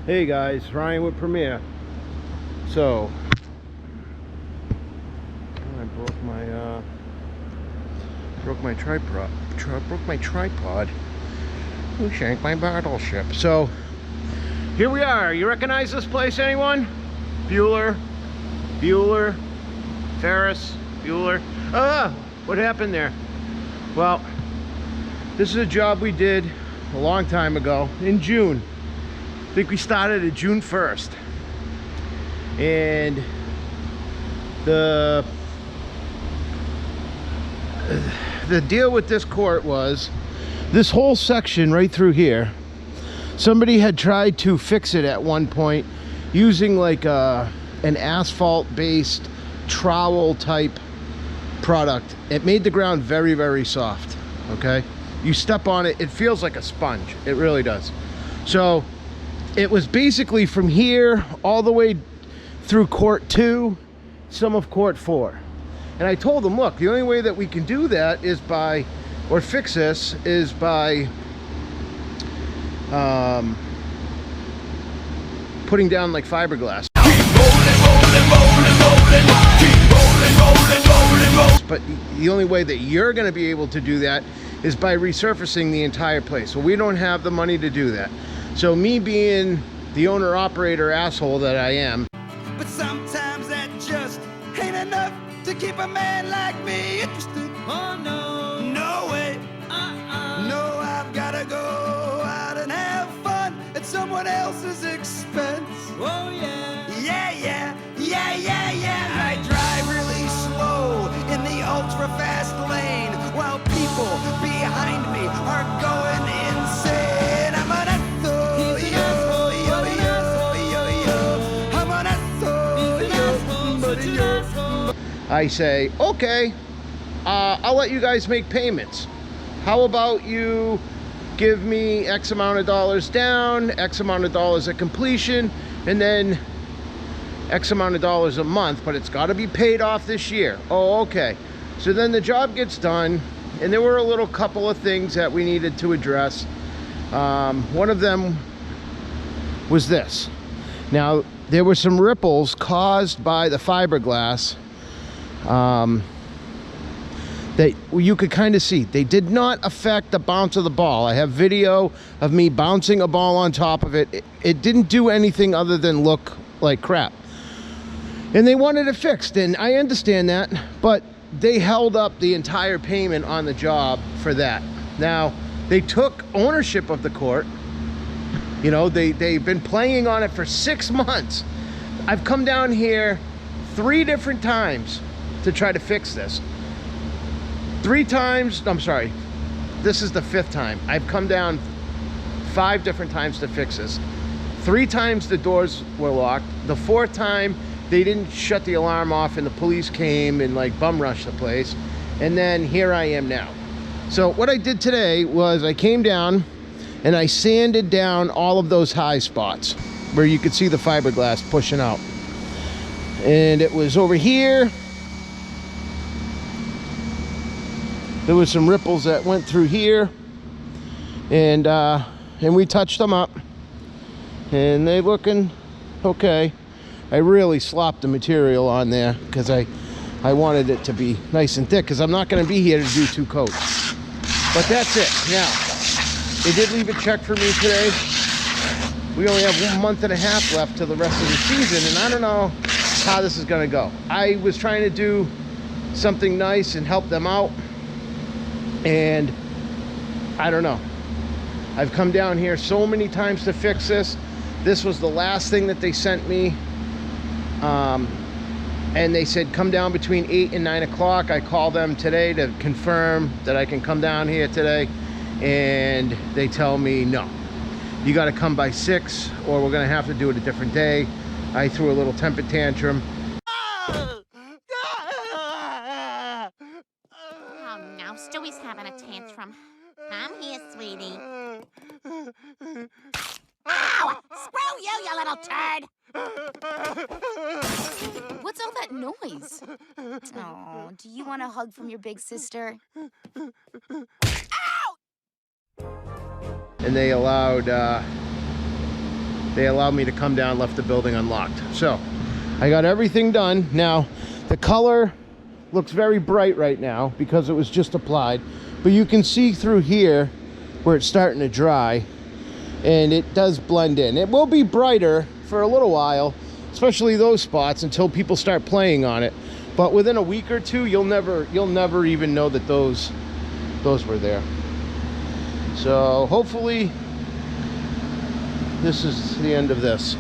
Hey guys, Ryan with Premiere. So I broke my tripod. Who shanked my battleship? So here we are. You recognize this place, anyone? Bueller, Ferris, Bueller. Ah, what happened there? Well, this is a job we did a long time ago in June. I think we started at June 1st. And the deal with this court was this whole section right through here, somebody had tried to fix it at one point using like an asphalt based trowel type product. It made the ground very, very soft. Okay, you step on it, it feels like a sponge. It really does. So it was basically from here all the way through court 2, some of court 4. And I told them, look, the only way that we can do that is by, or fix this, is by putting down like fiberglass. But the only way that you're going to be able to do that is by resurfacing the entire place. Well, we don't have the money to do that. So me being the owner-operator asshole that I am, but sometimes that just ain't enough to keep a man like me interested. Oh no, no way. No, I've gotta go out and have fun at someone else's expense. Oh yeah. Yeah. I drive really slow in the ultra fast lane while people behind me are going insane. I'm an asshole, I'm an asshole, I say, okay, I'll let you guys make payments. How about you give me X amount of dollars down, X amount of dollars at completion, and then X amount of dollars a month, but it's got to be paid off this year. Oh, okay. So then the job gets done, and there were a little couple of things that we needed to address. One of them was this. Now, there were some ripples caused by the fiberglass that you could kind of see. They did not affect the bounce of the ball. I have video of me bouncing a ball on top of it. It didn't do anything other than look like crap. And they wanted it fixed, and I understand that, but they held up the entire payment on the job for that. Now, they took ownership of the court. You know, they've been playing on it for 6 months. I've come down here 3 different times to try to fix this. 3 times, I'm sorry, this is the 5th time. I've come down 5 different times to fix this. 3 times the doors were locked. The 4th time, they didn't shut the alarm off and the police came and like bum rushed the place. And then here I am now. So what I did today was I came down and I sanded down all of those high spots where you could see the fiberglass pushing out. And it was over here. There was some ripples that went through here, and we touched them up, and they looking okay. I really slopped the material on there because I wanted it to be nice and thick, because I'm not going to be here to do 2 coats. But that's it. Now, they did leave a check for me today. We only have 1.5 months left to the rest of the season, and I don't know how this is going to go. I was trying to do something nice and help them out, and I don't know. I've come down here so many times to fix this. This was the last thing that they sent me. And they said come down between 8 and 9 o'clock. I called them today to confirm that I can come down here today, and they tell me no. You got to come by 6 or we're going to have to do it a different day. I threw a little temper tantrum. Oh, now Stewie's having a tantrum. I'm here, sweetie. Ow! Screw you, you little turd! What's all that noise? Oh, do you want a hug from your big sister? And they allowed they allowed me to come down, left the building unlocked. So I got everything done. Now the color looks very bright right now because it was just applied, but you can see through here where it's starting to dry, and it does blend in. It will be brighter for a little while, especially those spots, until people start playing on it. But within a week or two, you'll never even know that those were there. So hopefully this is the end of this.